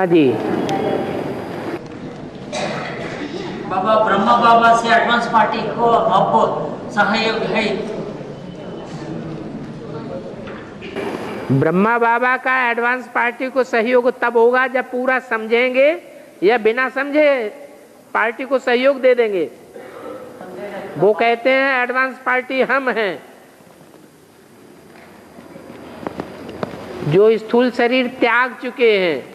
हाँ जी। बाबा ब्रह्मा बाबा से advance party को आपको सहयोग है? ब्रह्मा बाबा का एडवांस पार्टी को सहयोग तब होगा जब पूरा समझेंगे, या बिना समझे पार्टी को सहयोग दे देंगे। वो कहते हैं एडवांस पार्टी हम हैं, जो स्थूल शरीर त्याग चुके हैं।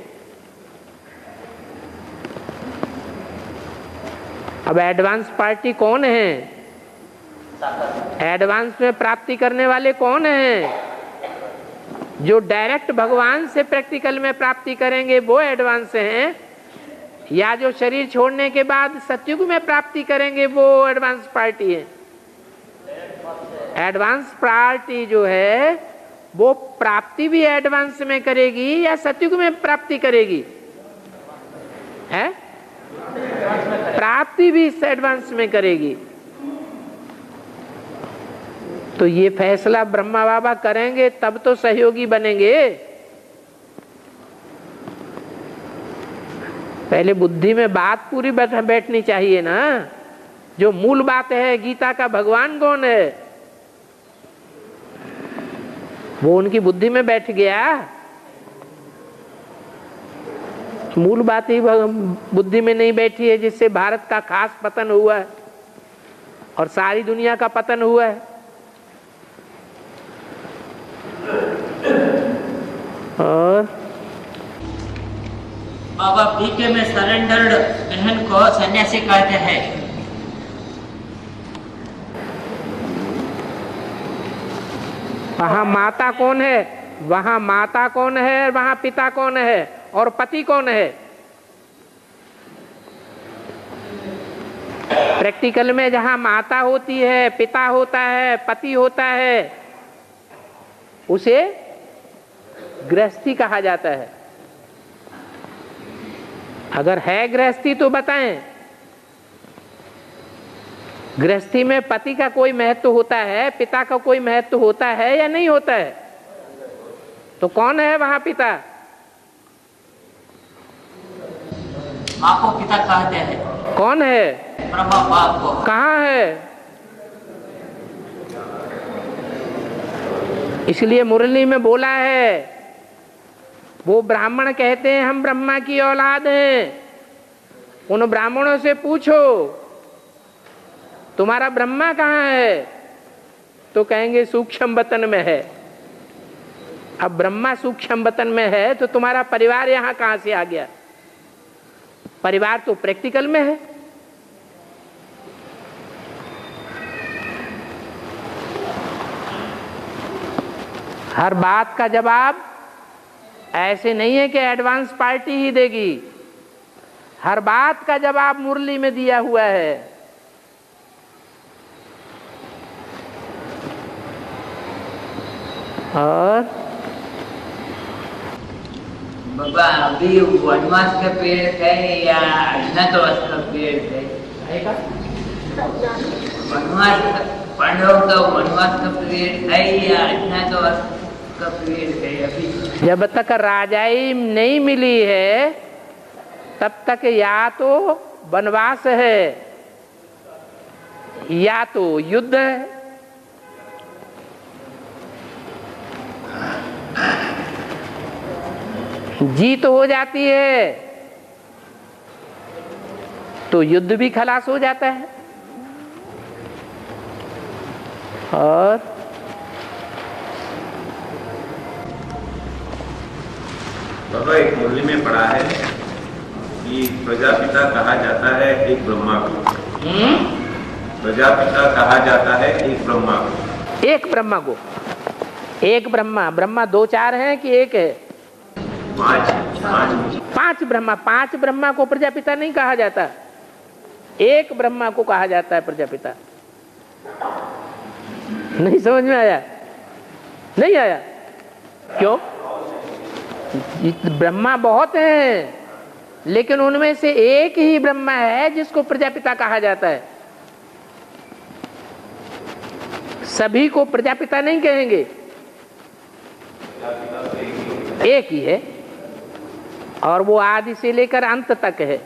अब एडवांस पार्टी कौन है? एडवांस में प्राप्ति करने वाले कौन हैं? जो डायरेक्ट भगवान से प्रैक्टिकल में प्राप्ति करेंगे वो एडवांस हैं, या जो शरीर छोड़ने के बाद सतयुग में प्राप्ति करेंगे वो एडवांस पार्टी है। एडवांस पार्टी जो है वो प्राप्ति भी एडवांस में करेगी या सतयुग में प्राप्ति करेगी? है प्राप्ति भी इस एडवांस में करेगी। तो ये फैसला ब्रह्मा बाबा करेंगे तब तो सहयोगी बनेंगे। पहले बुद्धि में बात पूरी बैठनी चाहिए ना। जो मूल बात है गीता का भगवान कौन है, वो उनकी बुद्धि में बैठ गया। मूल बात ही बुद्धि में नहीं बैठी है, जिससे भारत का खास पतन हुआ है और सारी दुनिया का पतन हुआ है। और बाबा बीके में सरेंडर्ड बहन को सन्यासी कहते हैं। वहाँ माता कौन है, वहाँ माता कौन है, वहाँ पिता कौन है और पति कौन है? प्रैक्टिकल में जहाँ माता होती है, पिता होता है, पति होता है, उसे गृहस्थी कहा जाता है। अगर है गृहस्थी तो बताएं, गृहस्थी में पति का कोई महत्व होता है, पिता का कोई महत्व होता है या नहीं होता है? तो कौन है वहां पिता? माँ को पिता कहते हैं। कौन है? ब्रह्मा बाप को। कहाँ है? इसलिए मुरली में बोला है, वो ब्राह्मण कहते हैं हम ब्रह्मा की औलाद हैं। उन ब्राह्मणों से पूछो तुम्हारा ब्रह्मा कहाँ है, तो कहेंगे सूक्ष्म वतन में है। अब ब्रह्मा सूक्ष्म वतन में है तो तुम्हारा परिवार यहाँ कहाँ से आ गया? परिवार तो प्रैक्टिकल में है। हर बात का जवाब ऐसे नहीं है कि एडवांस पार्टी ही देगी। हर बात का जवाब मुरली में दिया हुआ है। और बाबा अभी वनवास का पीरियड है या अज्ञातवास का पीरियड है? वनवास पांडवों का वनवास का पीरियड है या अज्ञातवास का पीरियड है? अभी जब तक राजाई नहीं मिली है तब तक या तो वनवास है या तो युद्ध है। जीत हो जाती है तो युद्ध भी खलास हो जाता है। और बाबा एक मुरली में पढ़ा है कि प्रजापिता कहा जाता है एक ब्रह्मा को। प्रजापिता कहा जाता है एक ब्रह्मा को। एक ब्रह्मा को, एक ब्रह्मा। ब्रह्मा दो चार हैं कि एक है? पांच ब्रह्मा। पांच ब्रह्मा को प्रजापिता नहीं कहा जाता, एक ब्रह्मा को कहा जाता है प्रजापिता। नहीं समझ में आया? नहीं आया? क्यों? ब्रह्मा बहुत हैं, लेकिन उनमें से एक ही ब्रह्मा है जिसको प्रजापिता कहा जाता है। सभी को प्रजापिता नहीं कहेंगे, एक ही है। और वो आदि से लेकर अंत तक है।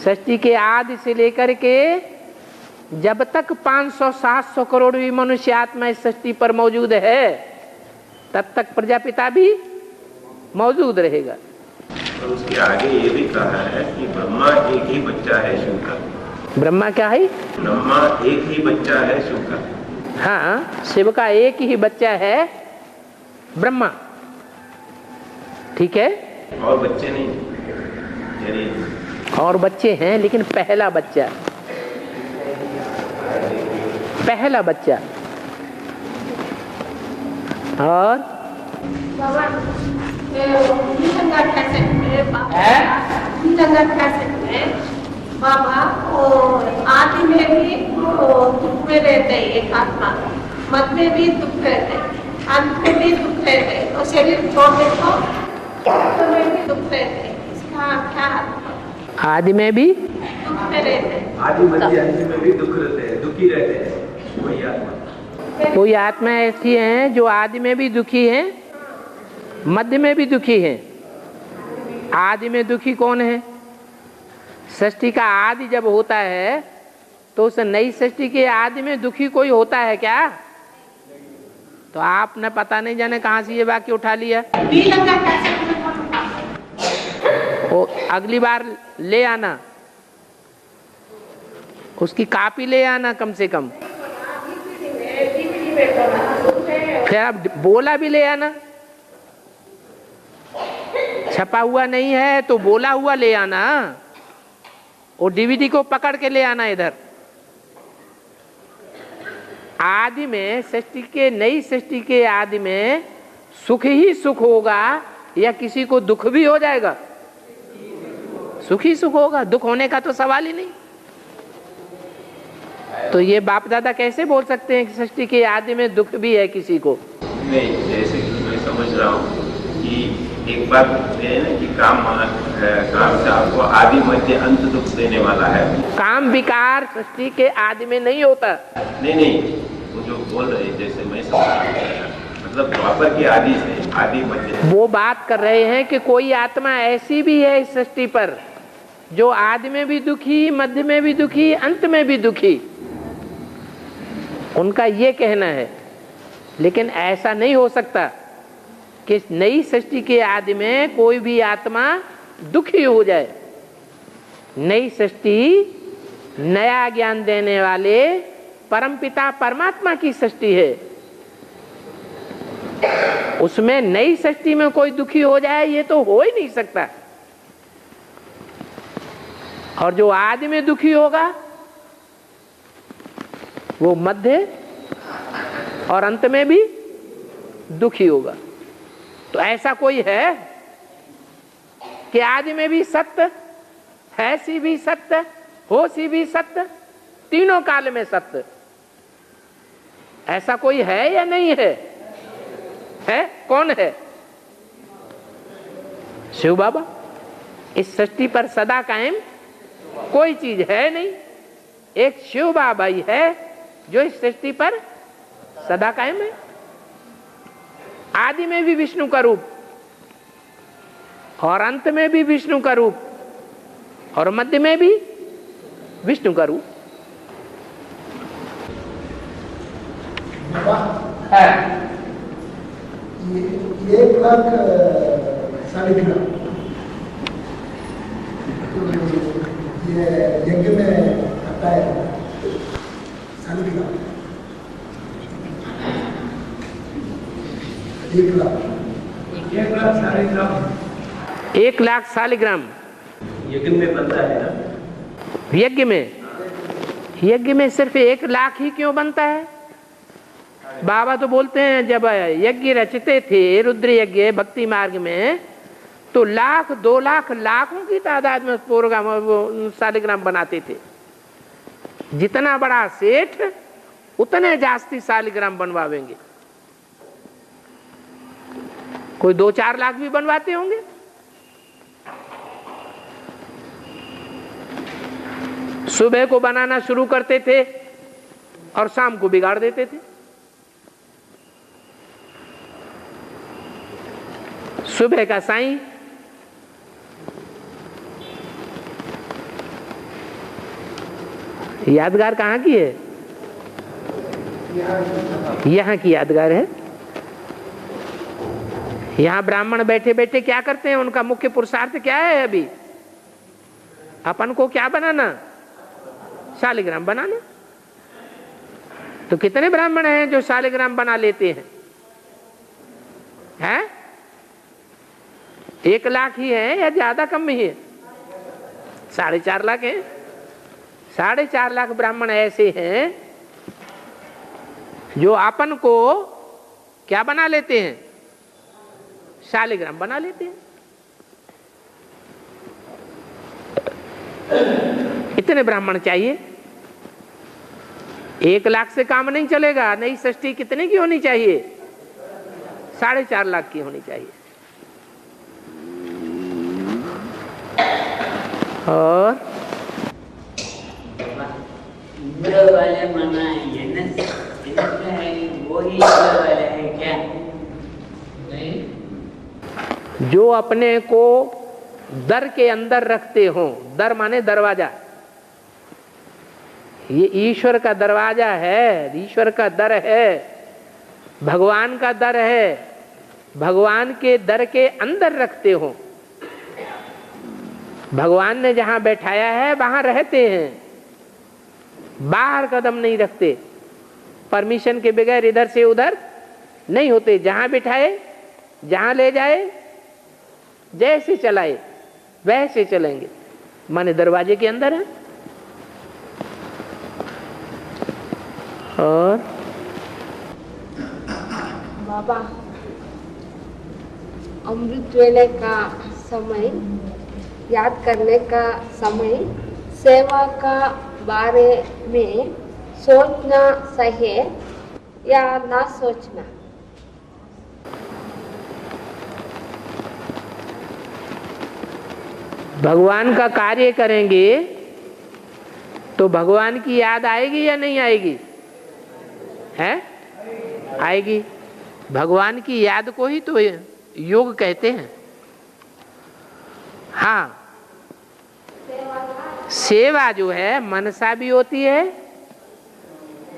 सृष्टि के आदि से लेकर के जब तक 500-700 करोड़ भी मनुष्य आत्मा इस सृष्टि पर मौजूद है, तब तक प्रजापिता भी मौजूद रहेगा। और उसके आगे ये भी कहा है कि ब्रह्मा एक ही बच्चा है शिव का। ब्रह्मा क्या है? ब्रह्मा एक ही बच्चा है शिव का। हाँ, शिव का एक ही बच्चा है ब्रह्मा, ठीक है। और बच्चे नहीं, यानी और बच्चे हैं, लेकिन पहला बच्चा और बाबा आदि में भी दुख में रहते हैं एक आत्मा, मध्य में भी दुख रहते हैं, अंत में भी दुख रहते हैं, और शरीर छोड़ने को में भी दुख रहते हैं। इसका क्या अर्थ? आदि में भी दुख में रहते हैं, आदि मध्य अंत में भी दुख रहते हैं, दुखी रहते हैं, वही आत्मा। कोई आत्मा ऐसी है जो आदि में भी दुखी है, मध्य में भी दुखी है। आदि में दुखी कौन है? सृष्टि का आदि जब होता है तो उस नई सृष्टि के आदि में दुखी कोई होता है क्या? तो आपने पता नहीं जाने कहां से ये वाक्य उठा लिया। वो अगली बार ले आना, उसकी कॉपी ले आना कम से कम, फिर आप बोला भी ले आना। छपा हुआ नहीं है तो बोला हुआ ले आना, और डीवीडी को पकड़ के ले आना इधर। आदि में सृष्टि के, नई सृष्टि के आदि में सुख ही सुख होगा या किसी को दुख भी हो जाएगा? सुख ही सुख होगा, दुख होने का तो सवाल ही नहीं। तो ये बाप दादा कैसे बोल सकते हैं कि सृष्टि के आदि में दुख भी है किसी को? नहीं, जैसे कि मैं समझ रहा हूँ कि एक बात है ना कि काम से आपको आदि मध्य अंत दुख देने वाला है। काम विकार सृष्टि के आदि में नहीं होता। नहीं, वो जो बोल रहे हैं, जैसे मैं समझ रहा हूँ, मतलब द्वापर के आदि से आदि मध्य, वो बात कर रहे हैं कि कोई आत्मा ऐसी भी है इस सृष्टि पर जो आदि में भी दुखी, मध्य में भी दुखी, अंत में भी दुखी, उनका ये कहना है। लेकिन ऐसा नहीं हो सकता कि नई सृष्टि के आदि में कोई भी आत्मा दुखी हो जाए। नई सृष्टि नया ज्ञान देने वाले परमपिता परमात्मा की सृष्टि है, उसमें नई सृष्टि में कोई दुखी हो जाए ये तो हो ही नहीं सकता। और जो आदि में दुखी होगा वो मध्य और अंत में भी दुखी होगा। तो ऐसा कोई है कि आदि में भी सत्य है, सी भी सत्य, हो सी भी सत्य, तीनों काल में सत्य, ऐसा कोई है या नहीं है? है? कौन है? शिव बाबा। इस सृष्टि पर सदा कायम कोई चीज है नहीं, एक शिव बाबा ही है जो इस सृष्टि पर सदा कायम है। आदि में भी विष्णु का रूप, और अंत में भी विष्णु का रूप, और मध्य में भी विष्णु का रूप है। 1 लाख शालिग्राम ये यज्ञ में आता है। शालिग्राम 1 लाख शालिग्राम 1 लाख शालिग्राम यज्ञ में बनता है ना। यज्ञ में सिर्फ 1 लाख ही क्यों बनता है? बाबा तो बोलते हैं जब यज्ञ रचते थे रुद्र यज्ञ भक्ति मार्ग में, तो 1 लाख 2 लाख लाखों की तादाद में प्रोग्राम शालिग्राम बनाते थे। जितना बड़ा सेठ उतने जास्ती शालिग्राम बनवावेंगे। कोई 2-4 लाख भी बनवाते होंगे। सुबह को बनाना शुरू करते थे और शाम को बिगाड़ देते थे। सुबह का साईं यादगार कहाँ की है? यहाँ की यादगार है। यहाँ ब्राह्मण बैठे बैठे क्या करते हैं? उनका मुख्य पुरुषार्थ क्या है? अभी अपन को क्या बनाना? शालिग्राम बनाना। तो कितने ब्राह्मण हैं जो शालिग्राम बना लेते हैं? हैं? 1 लाख ही है या ज्यादा कम ही है? 4.5 लाख है। 4.5 लाख ब्राह्मण ऐसे हैं जो अपन को क्या बना लेते हैं? शालिग्राम बना लेते हैं। इतने ब्राह्मण चाहिए। 1 लाख से काम नहीं चलेगा। नई सृष्टि कितने की होनी चाहिए? 4.5 लाख की होनी चाहिए। और इंद्र वाले मना वो ही इंद्र वाले है क्या? नहीं। जो अपने को दर के अंदर रखते हो, दर माने दरवाजा, ये ईश्वर का दरवाजा है, ईश्वर का दर है, भगवान का दर है। भगवान के दर के अंदर रखते हो। भगवान ने जहां बैठाया है वहां रहते हैं, बाहर कदम नहीं रखते। परमिशन के बगैर इधर से उधर नहीं होते। जहां बिठाए, जहां ले जाए, जैसे चलाए वैसे चलेंगे, माने दरवाजे के अंदर है। और बाबा, अमृत वेले का समय, याद करने का समय, सेवा का बारे में सोचना सही है या ना सोचना? भगवान का कार्य करेंगे तो भगवान की याद आएगी या नहीं आएगी? है? आएगी। भगवान की याद को ही तो योग कहते हैं। हाँ, सेवा जो है मनसा भी होती है,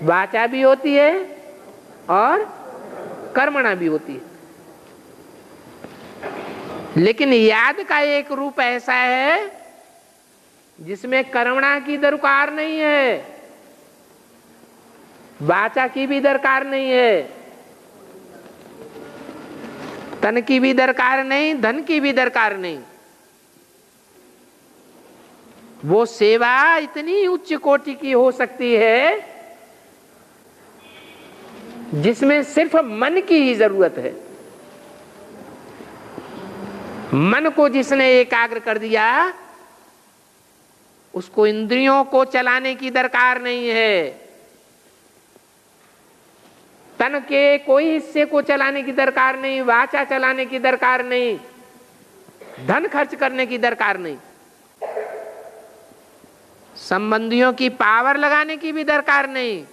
वाचा भी होती है और कर्मणा भी होती है। लेकिन याद का एक रूप ऐसा है जिसमें कर्मणा की दरकार नहीं है, वाचा की भी दरकार नहीं है, तन की भी दरकार नहीं, धन की भी दरकार नहीं। वो सेवा इतनी उच्च कोटि की हो सकती है जिसमें सिर्फ मन की ही जरूरत है। मन को जिसने एकाग्र कर दिया उसको इंद्रियों को चलाने की दरकार नहीं है, तन के कोई हिस्से को चलाने की दरकार नहीं, वाचा चलाने की दरकार नहीं, धन खर्च करने की दरकार नहीं, संबंधियों की पावर लगाने की भी दरकार नहीं,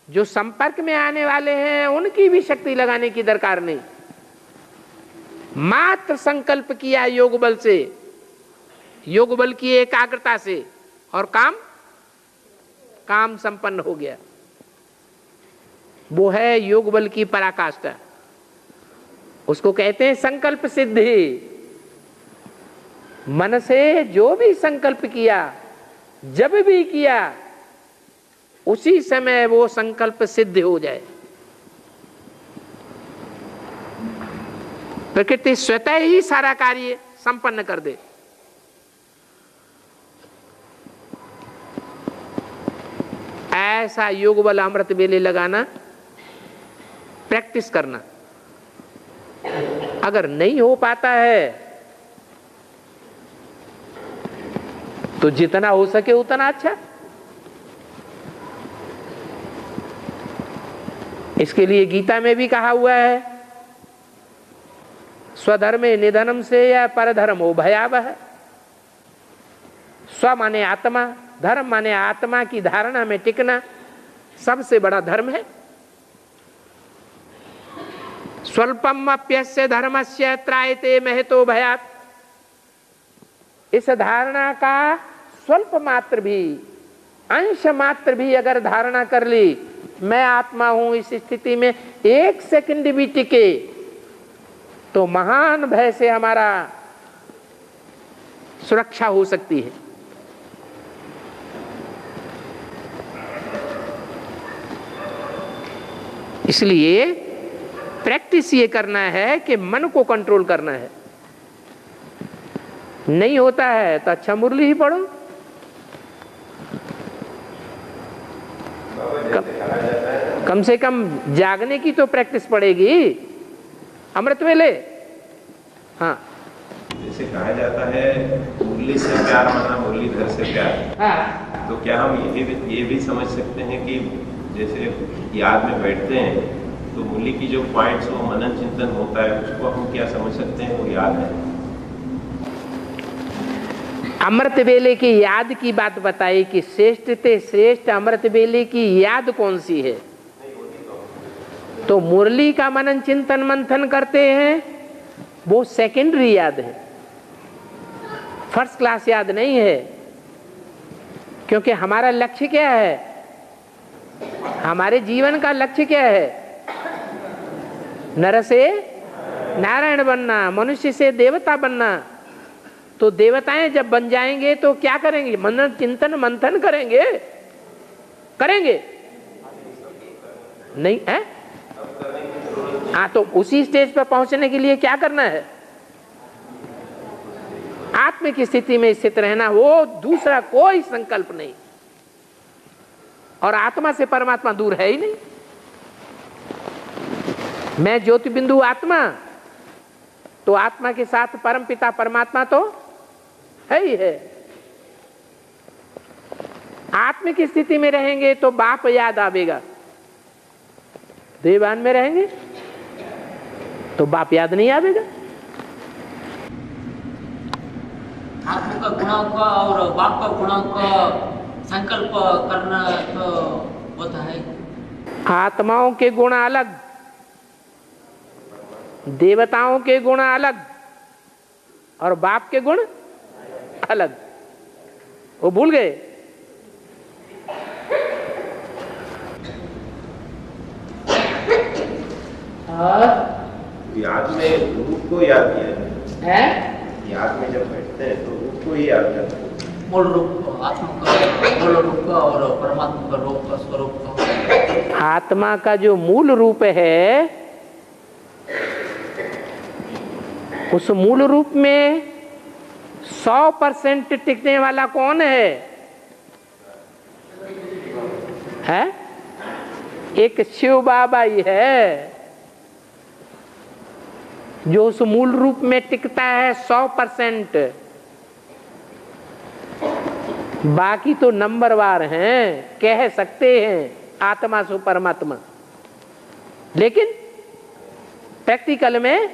जो संपर्क में आने वाले हैं उनकी भी शक्ति लगाने की दरकार नहीं। मात्र संकल्प किया योग बल से, योग बल की एकाग्रता से, और काम संपन्न हो गया। वो है योग बल की पराकाष्ठा। उसको कहते हैं संकल्प सिद्धि। मन से जो भी संकल्प किया, जब भी किया, उसी समय वो संकल्प सिद्ध हो जाए। प्रकृति स्वतः ही सारा कार्य संपन्न कर दे। ऐसा योग बल अमृत वेले लगाना, प्रैक्टिस करना। अगर नहीं हो पाता है तो जितना हो सके उतना अच्छा। इसके लिए गीता में भी कहा हुआ है, स्वधर्मे निधनम से या परधर्मो भयावह। स्व माने आत्मा, धर्म माने आत्मा की धारणा में टिकना सबसे बड़ा धर्म है। स्वल्पम अप्यस्य धर्मस्य त्रायते महतो भयात्। इस धारणा का स्वल्प मात्र भी, अंश मात्र भी अगर धारणा कर ली मैं आत्मा हूं, इस स्थिति में 1 सेकंड भी टिके तो महान भय से हमारा सुरक्षा हो सकती है। इसलिए प्रैक्टिस ये करना है कि मन को कंट्रोल करना है। नहीं होता है तो अच्छा मुरली ही पढ़ो। कम से कम जागने की तो प्रैक्टिस पड़ेगी। अमृत वेले, हाँ, जैसे कहा जाता है मुरली से प्यार माना मुरलीधर से प्यार, हाँ। तो क्या हम ये भी समझ सकते हैं कि जैसे याद में बैठते हैं तो मुरली की जो पॉइंट्स वो मनन चिंतन होता है उसको हम क्या समझ सकते हैं वो याद है? अमृत वेले की याद की बात बताई कि श्रेष्ठ ते श्रेष्ठ अमृत वेले की याद कौन सी है? तो मुरली का मनन चिंतन मंथन करते हैं वो सेकेंडरी याद है, फर्स्ट क्लास याद नहीं है। क्योंकि हमारा लक्ष्य क्या है? हमारे जीवन का लक्ष्य क्या है? नर से नारायण बनना, मनुष्य से देवता बनना। तो देवताएं जब बन जाएंगे तो क्या करेंगे? मनन चिंतन मंथन करेंगे, करेंगे नहीं है? हाँ, तो उसी स्टेज पर पहुंचने के लिए क्या करना है? आत्म की स्थिति में स्थित रहना, वो दूसरा कोई संकल्प नहीं। और आत्मा से परमात्मा दूर है ही नहीं। मैं ज्योति बिंदु आत्मा, तो आत्मा के साथ परम पिता परमात्मा तो है ही है। आत्म की स्थिति में रहेंगे तो बाप याद आवेगा, देवान में रहेंगे तो बाप याद नहीं आवेगा। आत्मा का गुणों का और बाप का गुणों का संकल्प करना तो होता है। आत्माओं के गुण अलग, देवताओं के गुण अलग और बाप के गुण अलग। वो भूल गए? याद में रूप को याद किया है? याद में जब बैठते हैं तो रूप को ही याद करते हैं। मूल रूप आत्मा का मूल रूप का और परमात्मा का रूप का स्वरूप का। आत्मा का जो मूल रूप है, उस मूल रूप में 100% टिकने वाला कौन है? है? एक शिव बाबा ही है जो उस मूल रूप में टिकता है 100%। बाकी तो नंबरवार हैं, कह सकते हैं आत्मा सो परमात्मा, लेकिन प्रैक्टिकल में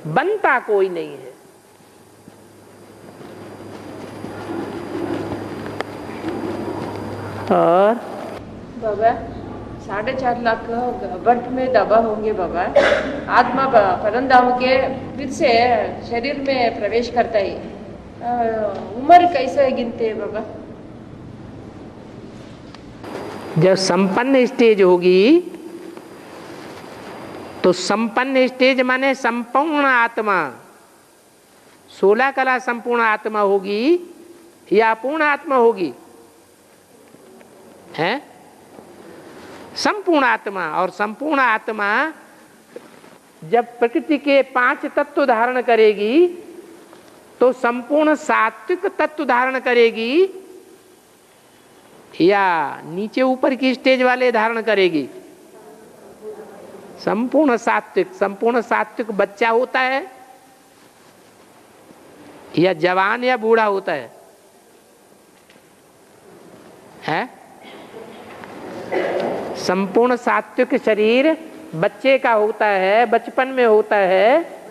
बनता कोई नहीं है। और बाबा 4.5 लाख बर्फ में दबा होंगे बाबा। आत्मा परमधाम के फिर से शरीर में प्रवेश करता है। उम्र कैसे गिनते हैं बाबा? जब संपन्न स्टेज होगी तो संपन्न स्टेज माने संपूर्ण आत्मा, 16 कला संपूर्ण आत्मा होगी या अपूर्ण आत्मा होगी? है संपूर्ण आत्मा। और संपूर्ण आत्मा जब प्रकृति के 5 तत्व धारण करेगी तो संपूर्ण सात्विक तत्व धारण करेगी या नीचे ऊपर की स्टेज वाले धारण करेगी? संपूर्ण सात्विक। संपूर्ण सात्विक बच्चा होता है या जवान या बूढ़ा होता है? है? संपूर्ण सात्विक शरीर बच्चे का होता है, बचपन में होता है,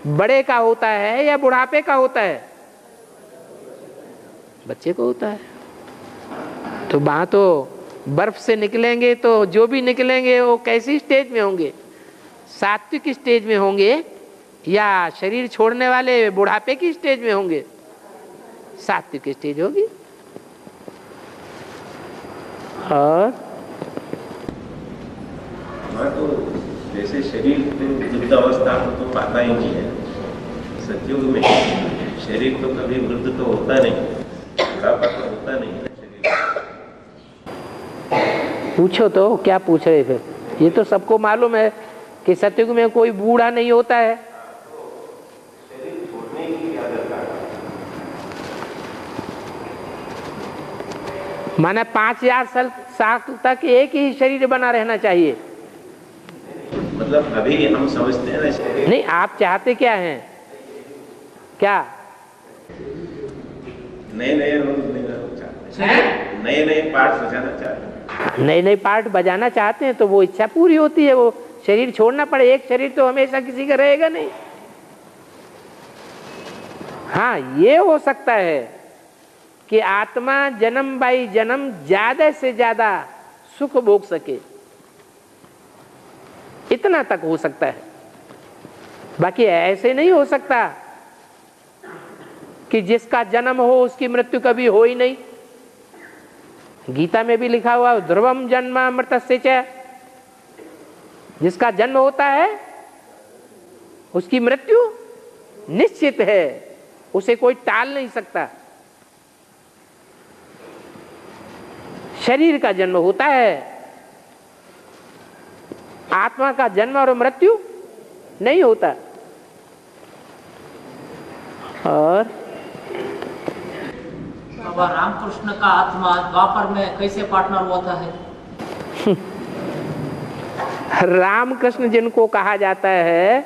बड़े का होता है या बुढ़ापे का होता है? बच्चे को होता है। तो वहां तो बर्फ से निकलेंगे तो जो भी निकलेंगे वो कैसी स्टेज में होंगे? सात्विक स्टेज में होंगे या शरीर छोड़ने वाले बुढ़ापे की स्टेज में होंगे? सात्विक स्टेज होगी। और तो जैसे शरीर वृद्ध अवस्था को तो पाता ही नहीं है, सतयुग में शरीर तो कभी वृद्ध तो होता नहीं, बुढ़ापा तो होता नहीं है शरीर। पूछो तो क्या पूछ रहे फिर? ये तो सबको मालूम है कि सतयुग में कोई बूढ़ा नहीं होता है। शरीर छोड़ने की क्या दरकार? माना 5000 साल तक एक ही शरीर बना रहना चाहिए। मतलब अभी हम समझते हैं ना शरीर, नहीं, आप चाहते क्या हैं? क्या नए नए पार्ट बजाना चाहते हैं। नए पार्ट बजाना चाहते हैं तो वो इच्छा पूरी होती है, वो शरीर छोड़ना पड़े। एक शरीर तो हमेशा किसी का रहेगा नहीं। हाँ, ये हो सकता है कि आत्मा जन्म बाई जन्म ज्यादा से ज्यादा सुख भोग सके, इतना तक हो सकता है। बाकी ऐसे नहीं हो सकता कि जिसका जन्म हो उसकी मृत्यु कभी हो ही नहीं। गीता में भी लिखा हुआ ध्रुवम जन्म मृतस्य च, जिसका जन्म होता है उसकी मृत्यु निश्चित है, उसे कोई टाल नहीं सकता। शरीर का जन्म होता है, आत्मा का जन्म और मृत्यु नहीं होता। और बाबा रामकृष्ण का आत्मा द्वापर में कैसे पार्टनर होता है? रामकृष्ण जिनको कहा जाता है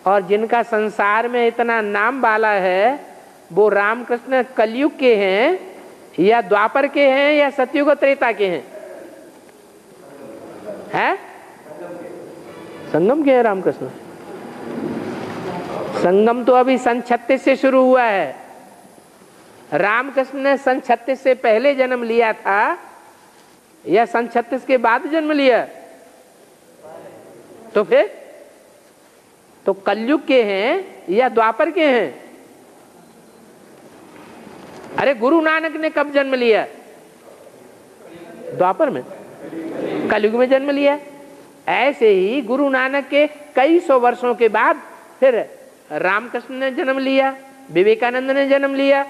और जिनका संसार में इतना नाम वाला है, वो रामकृष्ण कलयुग के हैं या द्वापर के हैं या सतयुग त्रेता के हैं? है संगम के हैं रामकृष्ण। संगम तो अभी सन 36 से शुरू हुआ है। रामकृष्ण ने सन 36 से पहले जन्म लिया था या सन 36 के बाद जन्म लिया? तो फिर तो कलयुग के हैं या द्वापर के हैं? अरे गुरु नानक ने कब जन्म लिया? द्वापर में। कलयुग में जन्म लिया। ऐसे ही गुरु नानक के कई सौ वर्षों के बाद फिर रामकृष्ण ने जन्म लिया, विवेकानंद ने जन्म लिया।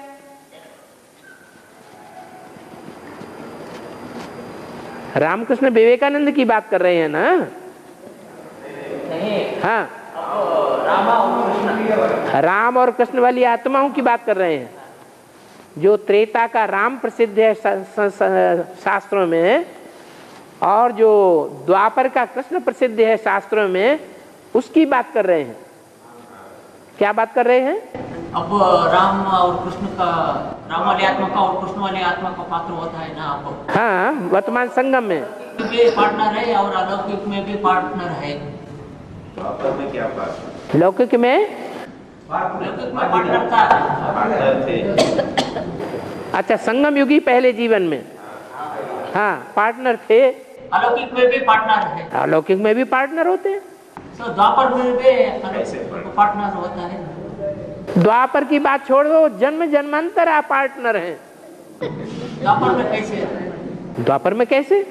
रामकृष्ण विवेकानंद की बात कर रहे हैं ना? हाँ, राम और कृष्ण वाली आत्माओं की बात कर रहे हैं। जो त्रेता का राम प्रसिद्ध है शास्त्रों में, और जो द्वापर का कृष्ण प्रसिद्ध है शास्त्रों में, उसकी बात कर रहे हैं। क्या बात कर रहे हैं? अब राम और कृष्ण का, राम वाली आत्मा का और कृष्ण वाली आत्मा का पात्र होता है ना अब? हाँ, वर्तमान संगम में भी पार्टनर है और अलौकिक में भी पार्टनर है। द्वापर में क्या पार्टनर? लौकिक में पार्टनर था, पार्टनर थे। अच्छा, संगम युगी पहले जीवन में हाँ पार्टनर थे। अलौकिक में भी पार्टनर है। अलौकिक में भी पार्टनर होते हैं। तो द्वापर में भी पार्टनर होता है। द्वापर की बात छोड़ दो, जन्म जन्मांतर आप पार्टनर हैं। द्वापर में कैसे? द्वापर में कैसे?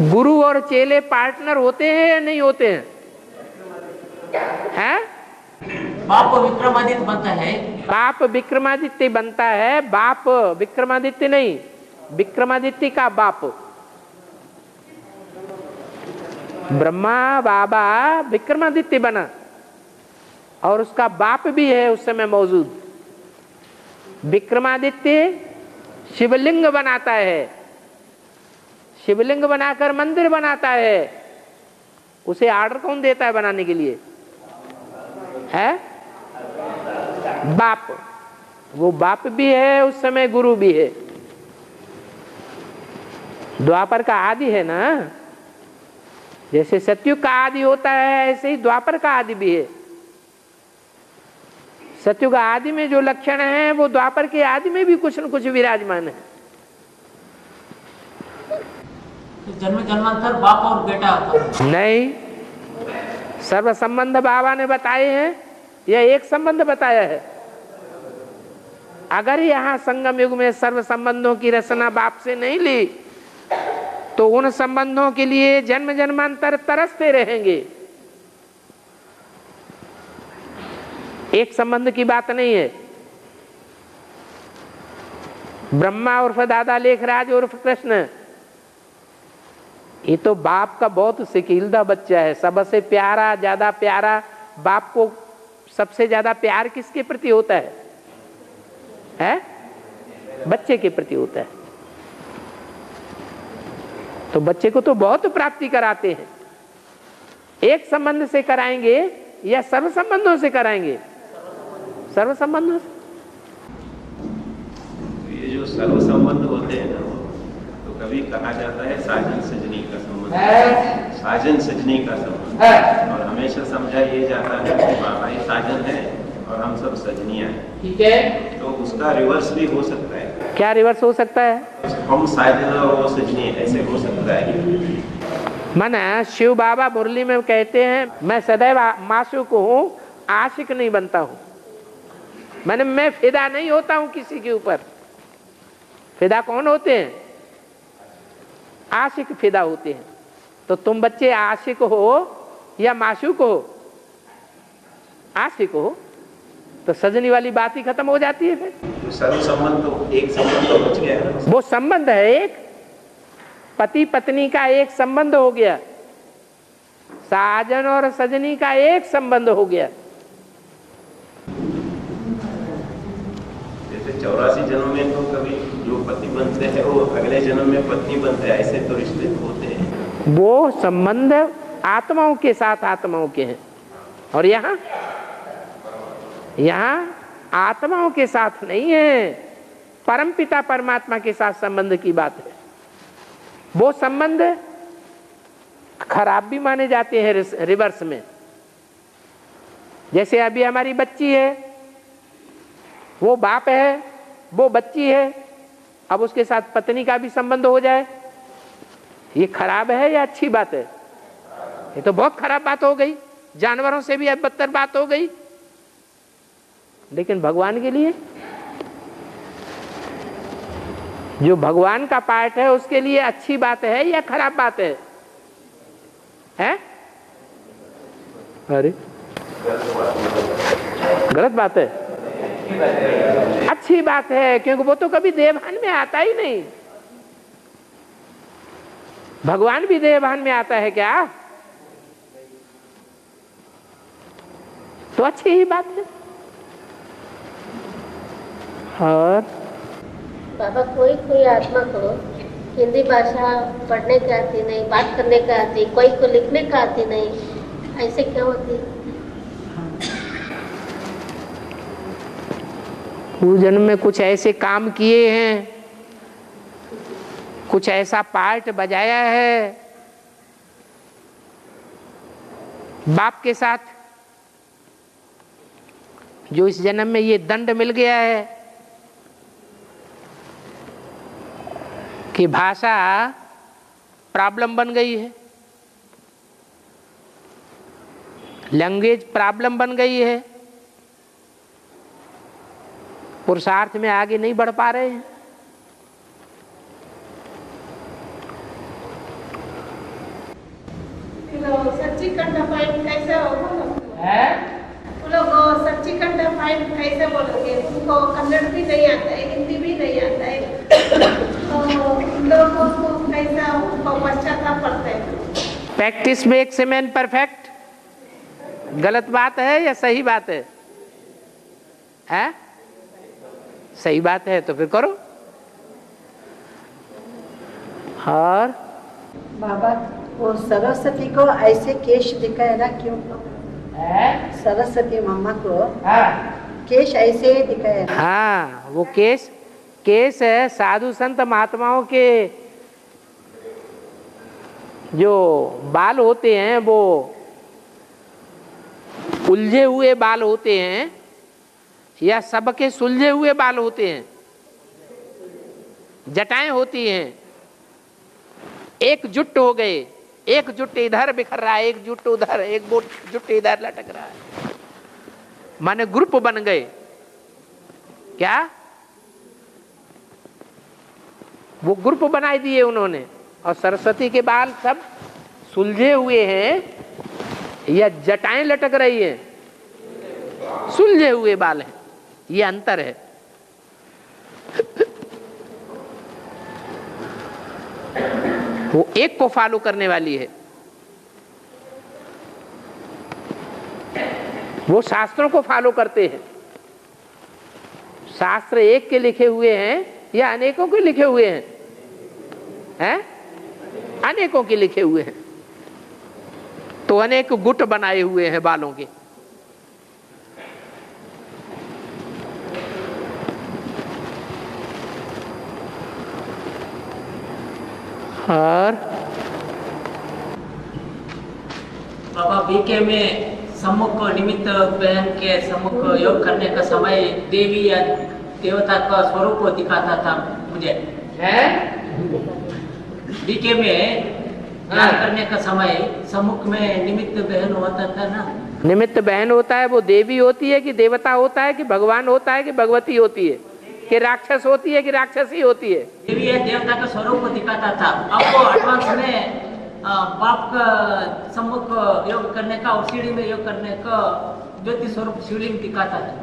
गुरु और चेले पार्टनर होते हैं या नहीं होते हैं? हैं? बाप विक्रमादित्य बनता है। बाप विक्रमादित्य बनता है। बाप विक्रमादित्य नहीं, विक्रमादित्य का बाप ब्रह्मा बाबा विक्रमादित्य बना, और उसका बाप भी है उस समय मौजूद। विक्रमादित्य शिवलिंग बनाता है, शिवलिंग बनाकर मंदिर बनाता है। उसे आर्डर कौन देता है बनाने के लिए? है बाप। वो बाप भी है उस समय, गुरु भी है। द्वापर का आदि है ना, जैसे सतयुग का आदि होता है ऐसे ही द्वापर का आदि भी है। सतयुग आदि में जो लक्षण है वो द्वापर के आदि में भी कुछ न कुछ विराजमान है। जन्म जन्मांतर बाप और बेटा नहीं, सर्व संबंध बाबा ने बताए हैं या एक संबंध बताया है? अगर यहाँ संगम युग में सर्व संबंधों की रचना बाप से नहीं ली तो उन संबंधों के लिए जन्म जन्मांतर तरसते रहेंगे। एक संबंध की बात नहीं है। ब्रह्मा उर्फ दादा लेखराज उर्फ कृष्ण, ये तो बाप का बहुत सिकीलदा बच्चा है, सबसे प्यारा, ज्यादा प्यारा। बाप को सबसे ज्यादा प्यार किसके प्रति होता है? बच्चे के प्रति होता है। तो बच्चे को तो बहुत प्राप्ति कराते हैं। एक संबंध से कराएंगे या सर्व संबंधों से कराएंगे? सर्व संबंधों से। ये जो सर्व संबंध होते हैं ना, तो कभी कहा जाता है साजन सजनी का संबंध, साजन सजनी का संबंध, और हमेशा समझा ये जाता है कि बाबा ही साजन है और हम सब सजनियां हैं। ठीक है, तो उसका रिवर्स भी हो सकता है। क्या रिवर्स हो सकता है? हम साजन और वो सजनी, ऐसे हो सकता है। मन शिव बाबा मुरली में कहते हैं, मैं सदैव मासूक हूँ, आशिक नहीं बनता हूँ। मैंने मैं फिदा नहीं होता हूँ किसी के ऊपर। फिदा कौन होते हैं? आशिक फिदा होते हैं। तो तुम बच्चे आशिक हो या मासूक हो? आशिक हो, तो सजनी वाली बात ही खत्म हो जाती है। फिर सर्व संबंध तो एक संबंध तो बच गया है। वो संबंध है, एक पति पत्नी का एक संबंध हो गया, साजन और सजनी का एक संबंध हो गया। जैसे 84 जन्म में तो कभी जो पति बनते हैं वो अगले जन्म में पत्नी बनते हैं, ऐसे तो रिश्ते होते हैं। वो संबंध आत्माओं के साथ आत्माओं के हैं, और यहाँ आत्माओं के साथ नहीं है, परमपिता परमात्मा के साथ संबंध की बात है। वो संबंध खराब भी माने जाते हैं रिवर्स में। जैसे अभी हमारी बच्ची है, वो बाप है, वो बच्ची है, अब उसके साथ पत्नी का भी संबंध हो जाए, ये खराब है या अच्छी बात है? ये तो बहुत खराब बात हो गई, जानवरों से भी अब बदतर बात हो गई। लेकिन भगवान के लिए, जो भगवान का पार्ट है, उसके लिए अच्छी बात है या खराब बात है? हैं? अरे गलत बात है? अच्छी बात है, क्योंकि वो तो कभी देवभान में आता ही नहीं। भगवान भी देवभान में आता है क्या? तो अच्छी ही बात है। और बाबा, कोई कोई आत्मा को हिंदी भाषा पढ़ने का आती नहीं, बात करने का आती, कोई को लिखने का आती नहीं, ऐसे क्यों होती? पूर्व जन्म में कुछ ऐसे काम किए हैं, कुछ ऐसा पार्ट बजाया है बाप के साथ, जो इस जन्म में ये दंड मिल गया है कि भाषा प्रॉब्लम बन गई है, लैंग्वेज प्रॉब्लम बन गई है, पुरुषार्थ में आगे नहीं बढ़ पा रहे हैं। सच्ची कंठा फाइट कैसे है? वो लोग सच्ची कंठा फाइट कैसे बोलोगे? उनको कन्नड़ भी नहीं आता है, हिंदी भी नहीं आता है, तो उन लोगों को कैसा उनको पश्चाताप पड़ता है? Practice makes a man perfect. गलत बात है या सही बात है? हैं? सही बात है तो फिर करो। और बाबा, वो सरस्वती को ऐसे केश दिखाएगा क्यों? सरस्वती मम्मा को केश ऐसे दिखाएगा। हाँ, वो केस है साधु संत महात्माओं के जो बाल होते हैं, वो उलझे हुए बाल होते हैं या सबके सुलझे हुए बाल होते हैं, जटाएं होती हैं, एक जुट हो गए, एक जुट इधर बिखर रहा है, एक जुट उधर, एक जुट इधर लटक रहा है, माने ग्रुप बन गए। क्या? वो ग्रुप बनाए दिए उन्होंने। और सरस्वती के बाल सब सुलझे हुए हैं या जटाएं लटक रही हैं? सुलझे हुए बाल हैं, ये अंतर है। वो एक को फॉलो करने वाली है, वो शास्त्रों को फॉलो करते हैं। शास्त्र एक के लिखे हुए हैं या अनेकों के लिखे हुए हैं? हैं? अनेकों के लिखे हुए हैं, तो अनेक गुट बनाए हुए हैं बालों के। और बाबा बीके में सम्मुख निमित्त बहन के सम्मुख योग करने का समय देवी या देवता का स्वरूप दिखाता था मुझे। बीके में ध्यान करने का समय सम्मुख में निमित्त बहन होता था ना। निमित्त बहन होता है, वो देवी होती है कि देवता होता है कि भगवान होता है कि भगवती होती है कि राक्षस होती है कि राक्षसी होती है? देवी या देवता का स्वरूप दिखाता था। अब वो एडवांस में बाप का सम्मुख योग करने का और सीढ़ी में योग करने का ज्योति स्वरूप शिवलिंग दिखाता है।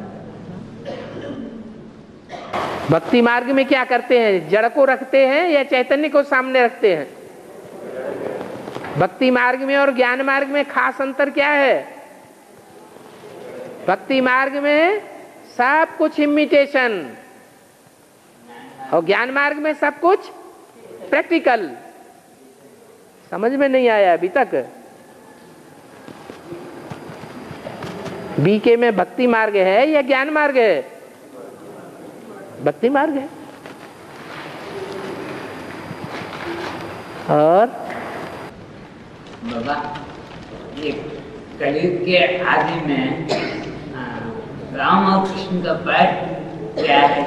भक्ति मार्ग में क्या करते हैं? जड़ को रखते हैं या चैतन्य को सामने रखते हैं? भक्ति मार्ग में और ज्ञान मार्ग में खास अंतर क्या है? भक्ति मार्ग में सब कुछ इमिटेशन और ज्ञान मार्ग में सब कुछ प्रैक्टिकल। समझ में नहीं आया अभी तक? बीके में भक्ति मार्ग है या ज्ञान मार्ग है? भक्ति मार्ग है। और बाबा, ये कलयुग के आदि में राम और कृष्ण का पाठ क्या है?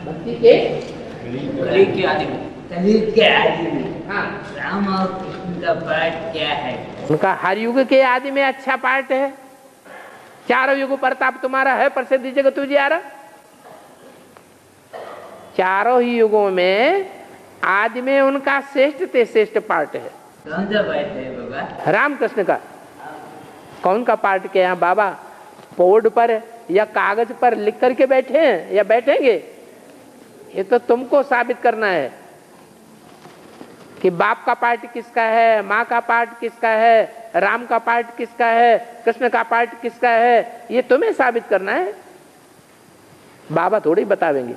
भक्ति के कलयुग के आदि में, कलयुग के आदि में हाँ, राम और कृष्ण का पाठ क्या है? उनका हर युग के आदि में अच्छा पाठ है। चारों युग प्रताप तुम्हारा है, प्रसिद्ध जगत तुझियारा। चारों ही युगों में आदि में उनका श्रेष्ठ ते श्रेष्ठ पाठ है। कौन सा पाठ है बाबा? रामकृष्ण का। कौन का पाठ के यहाँ बाबा बोर्ड पर या कागज पर लिख करके बैठे हैं या बैठेंगे? ये तो तुमको साबित करना है कि बाप का पाठ किसका है, माँ का पाठ किसका है, राम का पाठ किसका है, कृष्ण का पाठ किसका है, ये तुम्हें साबित करना है। बाबा थोड़ी बतावेंगे।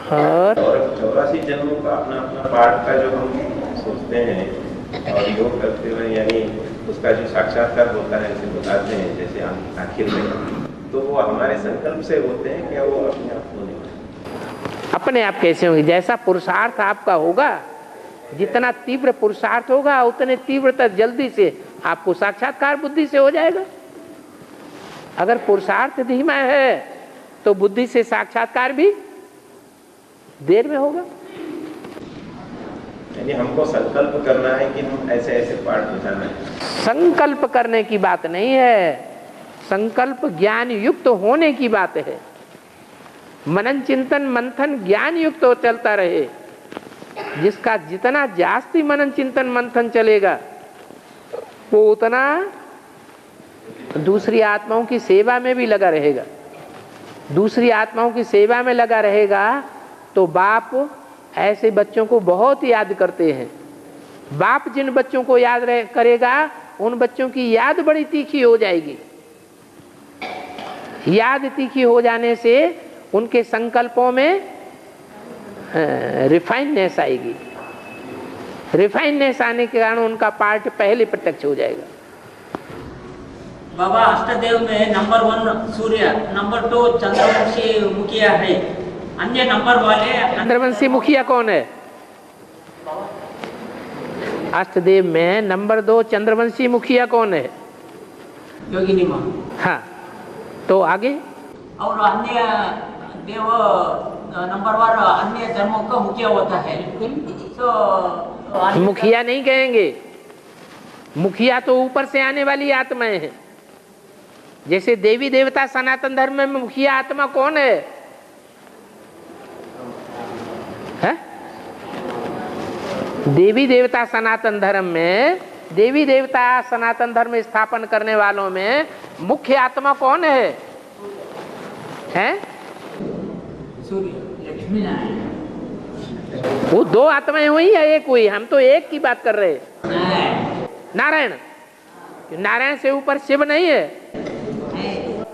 और 84 जन्मों का अपना अपना पाठ का जो हम सोचते हैं और योग करते हुए, यानी उसका जो साक्षात्कार होता है जैसे बताते हैं, जैसे हम आखिर में, तो वो हमारे संकल्प से होते हैं क्या? वो अपने आप होने अपने आप कैसे होंगे? जैसा पुरुषार्थ आपका होगा, जितना तीव्र पुरुषार्थ होगा उतने तीव्रता जल्दी से आपको साक्षात्कार बुद्धि से हो जाएगा। अगर पुरुषार्थ धीमा है तो बुद्धि से साक्षात्कार भी देर में होगा। यानी हमको संकल्प करना है कि हम ऐसे ऐसे पाठ बचाना है। संकल्प करने की बात नहीं है, संकल्प ज्ञान युक्त होने की बात है। मनन चिंतन मंथन ज्ञान युक्त हो चलता रहे। जिसका जितना जास्ती मनन चिंतन मंथन चलेगा वो उतना दूसरी आत्माओं की सेवा में भी लगा रहेगा। दूसरी आत्माओं की सेवा में लगा रहेगा तो बाप ऐसे बच्चों को बहुत याद करते हैं। बाप जिन बच्चों को याद करेगा उन बच्चों की याद बड़ी तीखी हो जाएगी। याद तीखी हो जाने से उनके संकल्पों में रिफाइननेस आएगी। रिफाइननेस आने के कारण उनका पाठ पहले प्रत्यक्ष हो जाएगा। बाबा अष्टदेव में नंबर 1 सूर्य, नंबर 2 चंद्रवंशी मुखिया है। अन्य नंबर वाले चंद्रवंशी मुखिया कौन है? अष्टदेव में नंबर 2 चंद्रवंशी मुखिया कौन है? योगिनी माँ। हाँ, तो आगे और अन्य देव नंबर 1 अन्य धर्मों का मुखिया होता है। तो मुखिया नहीं कहेंगे, मुखिया तो ऊपर से आने वाली आत्माएं हैं। जैसे देवी देवता सनातन धर्म में मुखिया आत्मा कौन है? है? देवी देवता सनातन धर्म में, देवी देवता सनातन धर्म स्थापन करने वालों में मुख्य आत्मा कौन है? हैं? सूर्य, लक्ष्मी नारायण। वो दो आत्माएं हुई या एक हुई? हम तो एक की बात कर रहे हैं। नारायण। नारायण से ऊपर शिव नहीं है।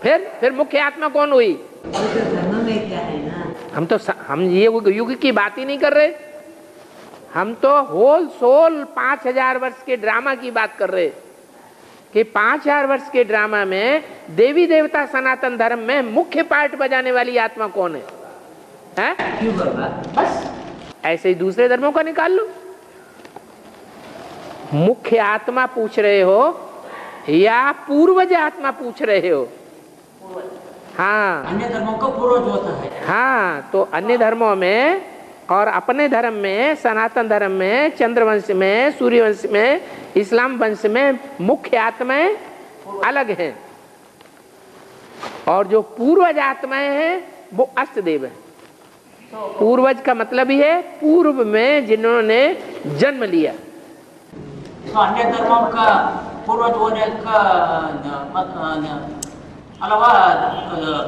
फिर मुख्य आत्मा कौन हुई? धर्म में क्या है ना, हम ये युग की बात ही नहीं कर रहे, हम तो होल सोल 5000 वर्ष के ड्रामा की बात कर रहे कि 5000 वर्ष के ड्रामा में देवी देवता सनातन धर्म में मुख्य पार्ट बजाने वाली आत्मा कौन है? हैं? क्यों बाबा? बस ऐसे ही दूसरे धर्मों का निकाल लो। मुख्य आत्मा पूछ रहे हो या पूर्वज आत्मा पूछ रहे हो? हाँ, अन्य धर्मों का पूर्वज होता है। हाँ, तो अन्य धर्मों में और अपने धर्म में, सनातन धर्म में, चंद्रवंश में, सूर्यवंश में, इस्लाम वंश में मुख्य आत्माएं अलग हैं और जो पूर्वज आत्माएं हैं वो अष्टदेव है। पूर्वज का मतलब ही है पूर्व में जिन्होंने जन्म लिया। तो अन्य धर्मों का पूर्वज होने का अलावा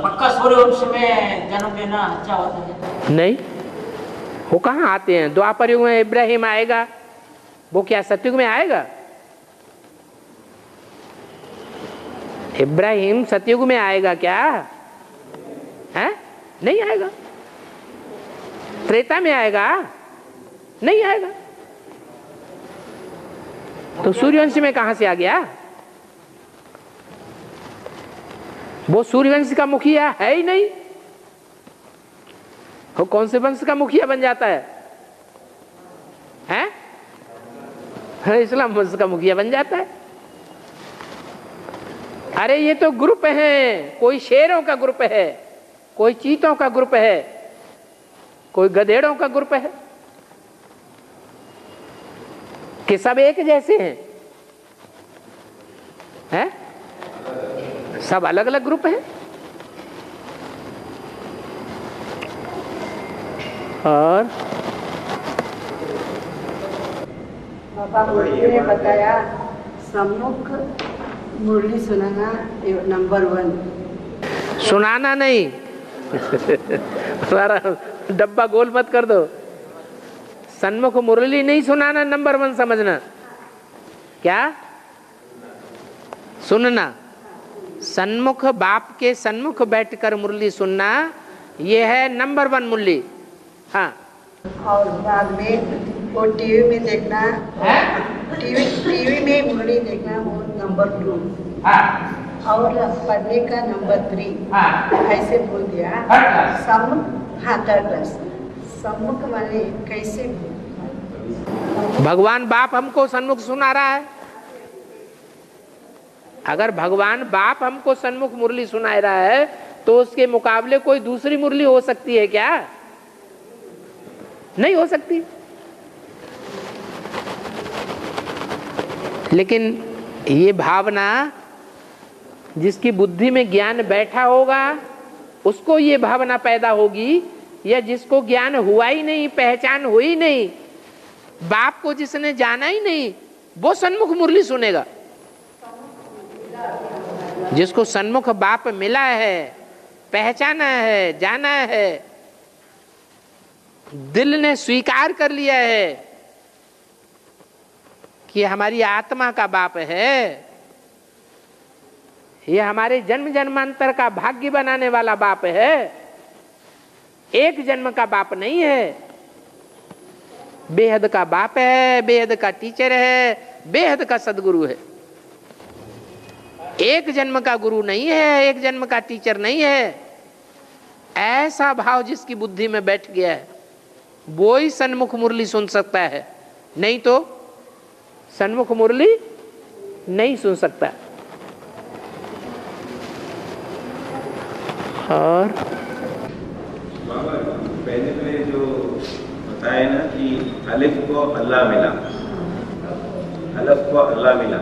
पक्का सूर्यवंश में जन्म लेना अच्छा होता है? नहीं, वो कहाँ आते हैं? द्वापर युग में इब्राहिम आएगा, वो क्या सतयुग में आएगा? इब्राहिम सतयुग में आएगा क्या? है? नहीं आएगा। त्रेता में आएगा? नहीं आएगा। तो सूर्यवंश में कहां से आ गया? वो सूर्यवंश का मुखिया है ही नहीं। वो कौन से वंश का मुखिया बन जाता है? हैं? इस्लाम वंश का मुखिया बन जाता है। अरे ये तो ग्रुप हैं, कोई शेरों का ग्रुप है, कोई चीतों का ग्रुप है, कोई गधेड़ों का ग्रुप है कि सब एक जैसे हैं? हैं? सब अलग अलग ग्रुप हैं। और बाबा मुझे ने बताया सम्मुख मुरली सुनाना नंबर 1। सुनाना नहीं हमारा डब्बा गोल मत कर दो। सन्मुख मुरली नहीं सुनाना नंबर 1 समझना। क्या? सुनना। सन्मुख बाप के सन्मुख बैठकर मुरली सुनना, ये है नंबर 1 मुरली। हाँ। और बाद में वो टीवी में देखना, टीवी में मुरली देखना, वो नंबर 2। और पढ़ने का नंबर 3। ऐसे बोल दिया। सम्मुख, हाँ, 3rd क्लास। सम्मुख माने कैसे? भगवान बाप हमको सन्मुख सुना रहा है। अगर भगवान बाप हमको सन्मुख मुरली सुना रहा है तो उसके मुकाबले कोई दूसरी मुरली हो सकती है क्या? नहीं हो सकती। लेकिन ये भावना जिसकी बुद्धि में ज्ञान बैठा होगा उसको ये भावना पैदा होगी, या जिसको ज्ञान हुआ ही नहीं, पहचान हुई नहीं, बाप को जिसने जाना ही नहीं, वो सन्मुख मुरली सुनेगा। जिसको सन्मुख बाप मिला है, पहचाना है, जाना है, दिल ने स्वीकार कर लिया है कि हमारी आत्मा का बाप है, ये हमारे जन्म जन्मांतर का भाग्य बनाने वाला बाप है, एक जन्म का बाप नहीं है, बेहद का बाप है, बेहद का टीचर है, बेहद का सदगुरु है। एक जन्म का गुरु नहीं है, एक जन्म का टीचर नहीं है। ऐसा भाव जिसकी बुद्धि में बैठ गया है वो ही सन्मुख मुरली सुन सकता है, नहीं तो सन्मुख मुरली नहीं सुन सकता। और बाबा पहले जो बताया ना कि अलिफ को अल्लाह मिला, अलफ को अल्लाह मिला,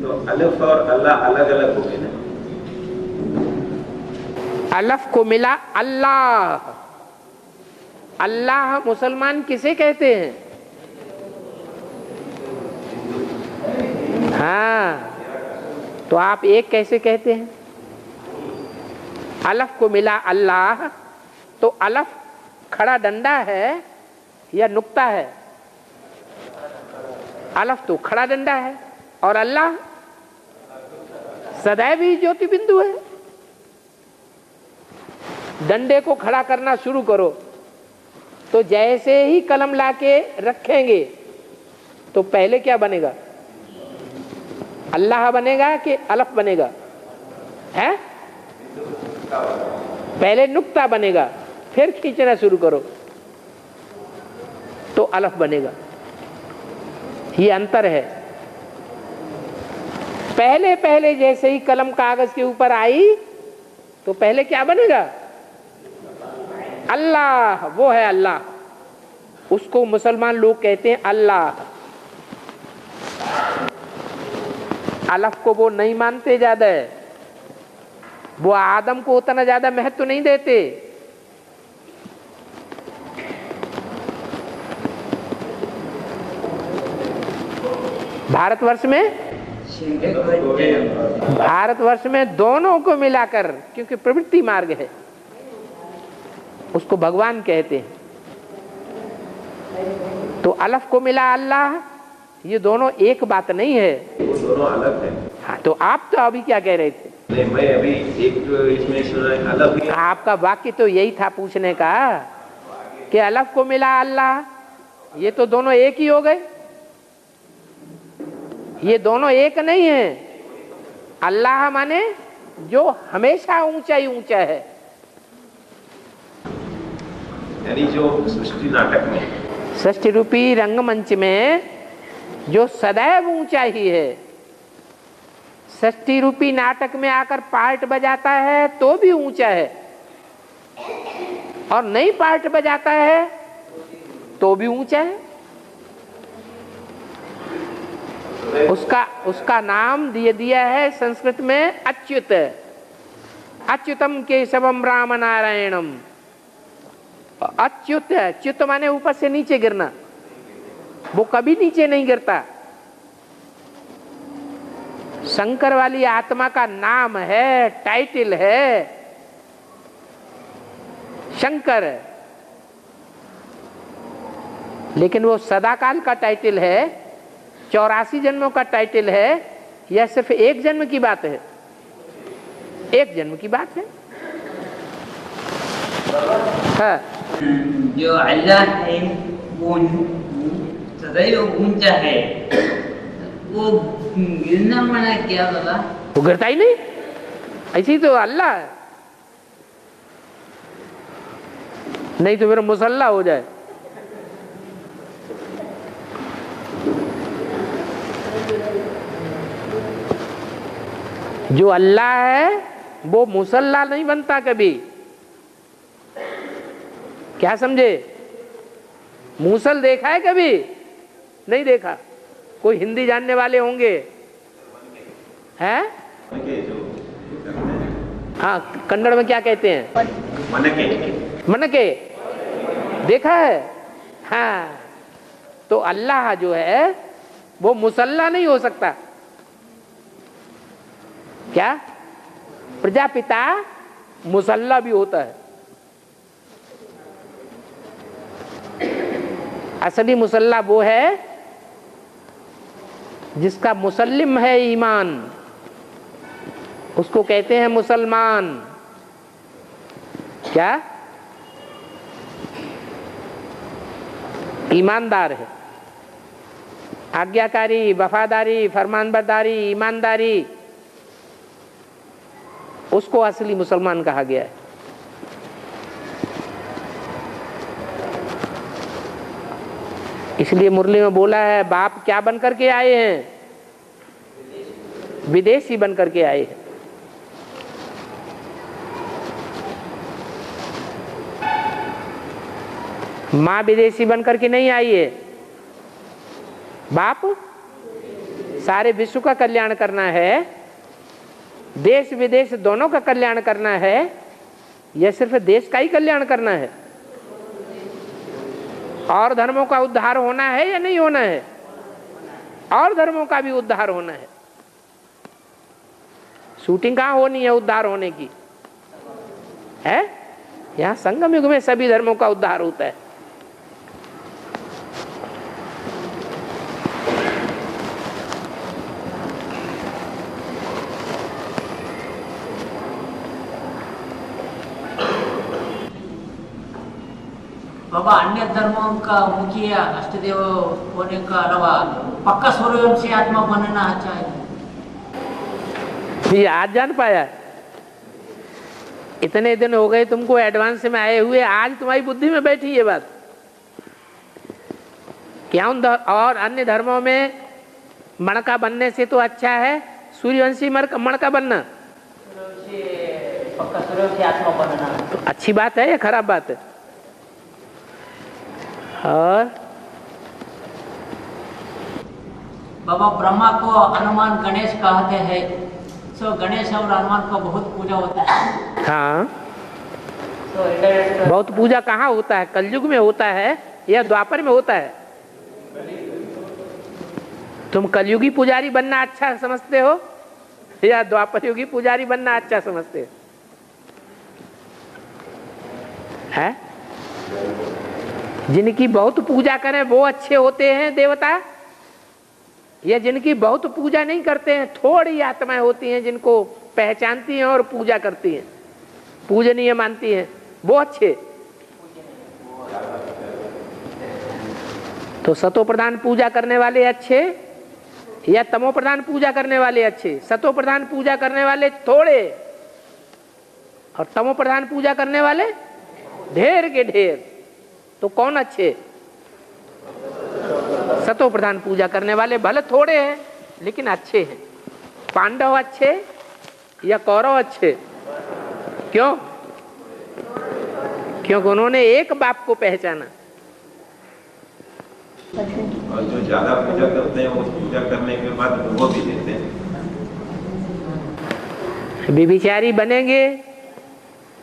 तो अलिफ और अल्लाह अलग अलग हो गए ना? अलफ को मिला अल्लाह, अल्लाह मुसलमान किसे कहते हैं? हाँ, तो आप एक कैसे कहते हैं? अलफ को मिला अल्लाह, तो अलफ खड़ा डंडा है या नुक्ता है? अलफ तो खड़ा डंडा है और अल्लाह सदैव ही ज्योति बिंदु है। डंडे को खड़ा करना शुरू करो तो जैसे ही कलम लाके रखेंगे तो पहले क्या बनेगा? अल्लाह बनेगा कि अलफ बनेगा? है? पहले नुक्ता बनेगा, फिर खींचना शुरू करो तो अलफ बनेगा। ये अंतर है। पहले पहले जैसे ही कलम कागज के ऊपर आई तो पहले क्या बनेगा? अल्लाह, वो है अल्लाह। उसको मुसलमान लोग कहते हैं अल्लाह। अलफ को वो नहीं मानते ज्यादा, वो आदम को उतना ज्यादा महत्व नहीं देते। भारतवर्ष में दोनों को मिलाकर, क्योंकि प्रवृत्ति मार्ग है, उसको भगवान कहते हैं। तो अलफ को मिला अल्लाह, ये दोनों एक बात नहीं है, वो दोनों अलग है। हाँ, तो आप तो अभी क्या कह रहे थे? नहीं, मैं अभी एक इसमें सुना है अलग ही। आपका वाक्य तो यही था पूछने का कि अलफ को मिला अल्लाह, ये तो दोनों एक ही हो गए। ये दोनों एक नहीं है। अल्लाह माने जो हमेशा ऊंचा ही ऊंचा है, यानी जो सृष्टि नाटक में, सृष्टि रूपी रंगमंच में जो सदैव ऊंचा ही है। सृष्टि रूपी नाटक में आकर पार्ट बजाता है तो भी ऊंचा है, और नहीं पार्ट बजाता है तो भी ऊंचा है। उसका नाम दिया है संस्कृत में अच्युत। अच्युतम केशवम राम नारायणम। अच्युत, च्युत माने ऊपर से नीचे गिरना, वो कभी नीचे नहीं गिरता। शंकर वाली आत्मा का नाम है, टाइटल है शंकर, लेकिन वो सदाकाल का टाइटल है, 84 जन्मों का टाइटल है, या सिर्फ एक जन्म की बात है? एक जन्म की बात है। हाँ। जो अल्लाह है वो सदैव ऊंचा है, वो गिरना मना क्या बाबा? वो गिरता ही नहीं, ऐसे ही तो अल्लाह है। नहीं तो फिर मुसल्ला हो जाए। जो अल्लाह है वो मुसल्ला नहीं बनता कभी। क्या समझे? मूसल देखा है कभी? नहीं देखा। कोई हिंदी जानने वाले होंगे? हैं? हाँ, कन्नड़ में क्या कहते हैं? मनके। मनके देखा है? हाँ, तो अल्लाह जो है वो मुसल्ला नहीं हो सकता। क्या? प्रजापिता मुसल्ला भी होता है। असली मुसल्ला वो है जिसका मुसल्लिम है ईमान, उसको कहते हैं मुसलमान। क्या? ईमानदार है, आज्ञाकारी, वफादारी, फरमानबरदारी, ईमानदारी, उसको असली मुसलमान कहा गया है। इसलिए मुरली में बोला है, बाप क्या बन करके आए हैं? विदेशी बन करके आए हैं। माँ विदेशी बन करके नहीं आई है। बाप सारे विश्व का कल्याण करना है, देश विदेश दोनों का कल्याण करना है, या सिर्फ देश का ही कल्याण करना है? और धर्मों का उद्धार होना है या नहीं होना है? और धर्मों का भी उद्धार होना है। शूटिंग कहाँ होनी है उद्धार होने की? है यहाँ संगम युग में सभी धर्मों का उद्धार होता है। बाबा अन्य धर्मों का मुखिय अष्टदेव होने का अलावा पक्का सूर्यवंशी आत्मा बनना चाहिए। ये आज जान पाया? इतने दिन हो गए तुमको एडवांस में आए हुए, आज तुम्हारी बुद्धि में बैठी ये बात। क्या और अन्य धर्मों में मणका बनने से तो अच्छा है सूर्यवंशी मणका बनना? पक्का सूर्यवंशी आत्मा बनना तो अच्छी बात है या खराब बात है? और बाबा ब्रह्मा को हनुमान गणेश कहते हैं, सो गणेश और हनुमान को बहुत पूजा होता है। हाँ, बहुत पूजा कहाँ होता है? कलयुग में होता है या द्वापर में होता है? तुम कलयुगी पुजारी बनना अच्छा समझते हो या द्वापर युगी पुजारी बनना अच्छा समझते हो? है? जिनकी बहुत पूजा करें वो अच्छे होते हैं देवता, या जिनकी बहुत पूजा नहीं करते हैं, थोड़ी आत्माएं होती हैं जिनको पहचानती हैं और पूजा करती हैं, पूजनीय मानती हैं, वो अच्छे? तो सतो प्रधान पूजा करने वाले अच्छे या तमो प्रधान पूजा करने वाले अच्छे? सतो प्रधान पूजा करने वाले थोड़े और तमो प्रधान पूजा करने वाले ढेर के ढेर। तो कौन अच्छे? सतो प्रधान पूजा करने वाले भले थोड़े हैं लेकिन अच्छे हैं। पांडव अच्छे या कौरव अच्छे? क्यों? क्योंकि उन्होंने एक बाप को पहचाना। और जो ज्यादा पूजा करते हैं वो पूजा करने के बाद वो भी देते हैं। व्यभिचारी बनेंगे,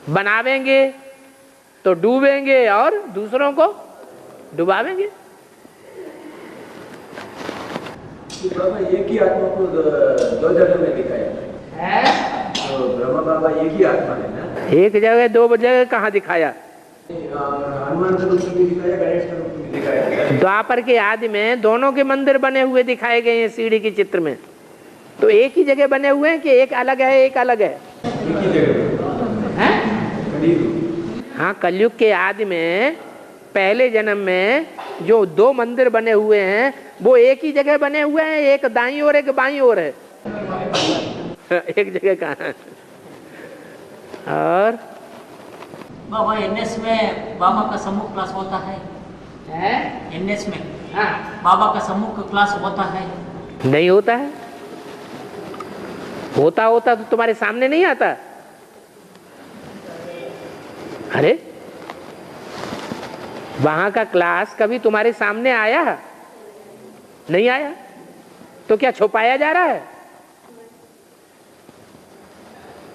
बनावेंगे तो डूबेंगे और दूसरों को डुबावेंगे। बाबा एक ही आत्मा को दो जगह में दिखाया है। तो ब्रह्मा बाबा एक ही आत्मा है ना? एक जगह दो जगह कहाँ दिखाया? हनुमान का रूप में दिखाया, गणेश का रूप में दिखाया। द्वापर के आदि में दोनों के मंदिर बने हुए दिखाए गए हैं सीढ़ी के चित्र में। तो एक ही जगह बने हुए हैं कि एक अलग है एक अलग है? एक ही जगह है? हाँ, कलयुग के आदि में पहले जन्म में जो दो मंदिर बने हुए हैं वो एक ही जगह बने हुए हैं, एक दाईं ओर एक बाईं ओर है। एक जगह कहाँ है? और बाबा एनएस में बाबा का सम्मुख क्लास होता है? एनएस में बाबा का सम्मुख क्लास होता है? नहीं होता है। होता तो तुम्हारे सामने नहीं आता। अरे वहां का क्लास कभी तुम्हारे सामने आया? नहीं आया। तो क्या छुपाया जा रहा है?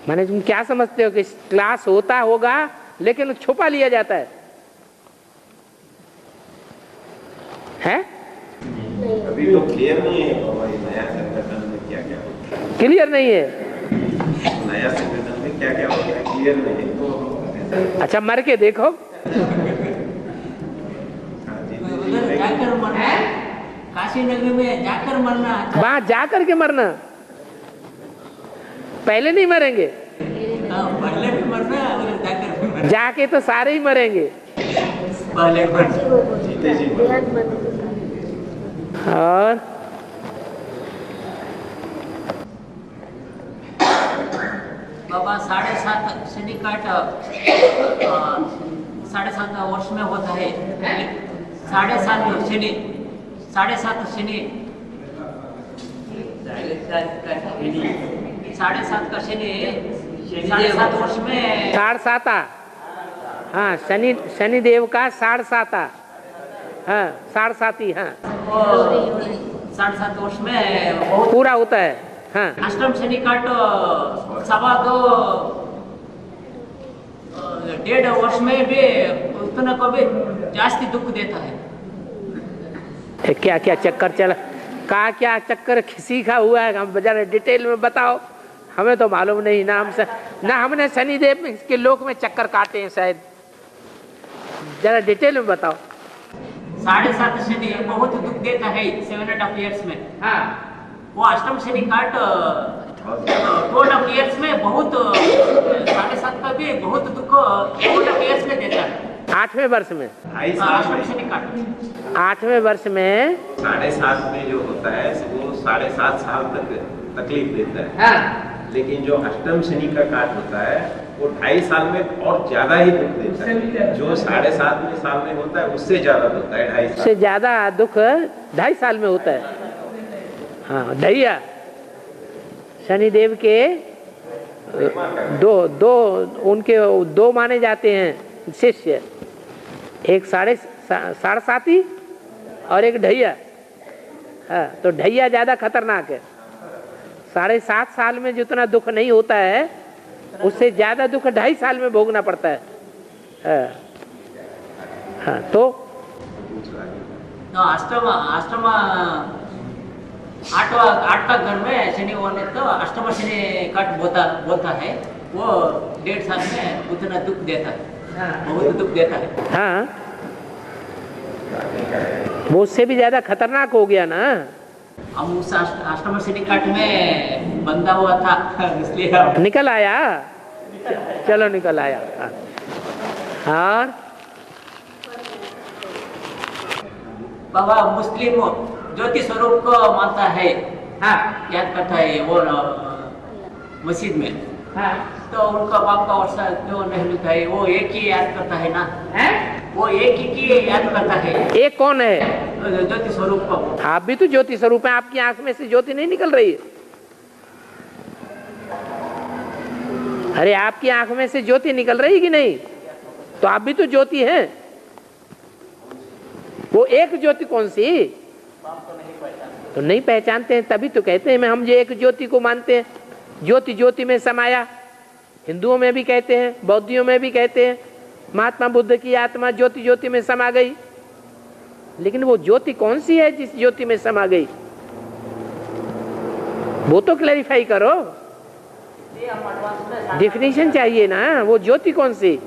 माने तुम क्या समझते हो कि क्लास होता होगा लेकिन छुपा लिया जाता है? हैं? अभी तो क्लियर नहीं है बाबा ये नया संगठन में क्या क्या होता है। क्लियर नहीं है? नया संगठन में क्या क्या होता है क्लियर नहीं है तो अच्छा मर के देखो। उधर जाकर मरना, काशी नगरी में जाकर मरना। वहां जाकर के मरना? पहले नहीं मरेंगे? पहले भी मरना और जाकर भी मरना। जाके तो सारे ही मरेंगे। पहले जीते जी और बाबा 7.5 शनि काट 7.5 वर्ष में होता है। 7.5 शनि 7.5 शनि 7.5 का शनि 7.5 वर्ष में 7.5। हाँ, शनि देव का 7.5। हाँ, 7.5। हाँ, 7.5 वर्ष में पूरा होता है। हाँ, अष्टम शनि काट 2.25 1.5 वर्ष में भी उतना को भी जास्ती दुख देता है। क्या क्या चक्कर चला, क्या चक्कर सीखा हुआ है, हम जरा डिटेल में बताओ, हमें तो मालूम नहीं ना, हमने शनिदेव के लोक में चक्कर काटे हैं शायद, जरा डिटेल में बताओ। 7.5 शनि बहुत दुख देता है 7.5 years में। हाँ, वो अष्टम शनि काट 2.5 years में बहुत 7.5 का भी बहुत दुख 2.5 years में देता है। 8वें वर्ष में, अष्टम शनि काट 8वें वर्ष में 7.5 में जो होता है वो 7.5 साल तक तकलीफ देता है। हाँ। लेकिन जो अष्टम शनि का काट होता है वो 2.5 साल में और ज्यादा ही दुख देता है। जो 7.5 साल में होता है उससे ज्यादा होता है, 2.5 साल से ज्यादा दुख 2.5 साल में होता है। हाँ, ढैया शनिदेव के दो उनके 2 माने जाते हैं शिष्य, एक 7.5 और एक ढैया। हाँ, तो ढैया ज्यादा खतरनाक है। 7.5 साल में जितना दुख नहीं होता है उससे ज्यादा दुख 2.5 साल में भोगना पड़ता है। हाँ, तो अष्टम 8 घर में शनि होने तो अष्टम शनि काट बोलता है, वो 1.5 साल में उतना दुख देता है। बहुत दुख देता है। हाँ, वो उससे भी ज्यादा खतरनाक हो गया ना। हम उस अष्टम शनि काट में बंधा हुआ था, इसलिए निकल आया। चलो निकल आया। हाँ, बाबा मुस्लिम ज्योति स्वरूप को मानता है। हाँ, याद करता है वो मस्जिद में। हाँ, तो उनका बाप का वर्षा क्यों नहीं लिखा है? वो एक ही याद करता है ना। है? वो एक ही की याद करता है। एक कौन है? ज्योति स्वरूप को। आप भी तो ज्योति स्वरूप है, आपकी आंख में से ज्योति नहीं निकल रही है? अरे आपकी आंख में से ज्योति निकल रही कि नहीं? तो आप भी तो ज्योति हैं। वो एक ज्योति कौन सी? तो नहीं पहचानते हैं, तभी तो कहते हैं हम जो एक ज्योति को मानते हैं। ज्योति ज्योति में समाया, हिंदुओं में भी कहते हैं, बौद्धियों में भी कहते हैं, महात्मा बुद्ध की आत्मा ज्योति ज्योति में समा गई। लेकिन वो ज्योति कौन सी है जिस ज्योति में समा गई? वो तो क्लैरिफाई करो, डेफिनेशन चाहिए ना। वो ज्योति कौन सी?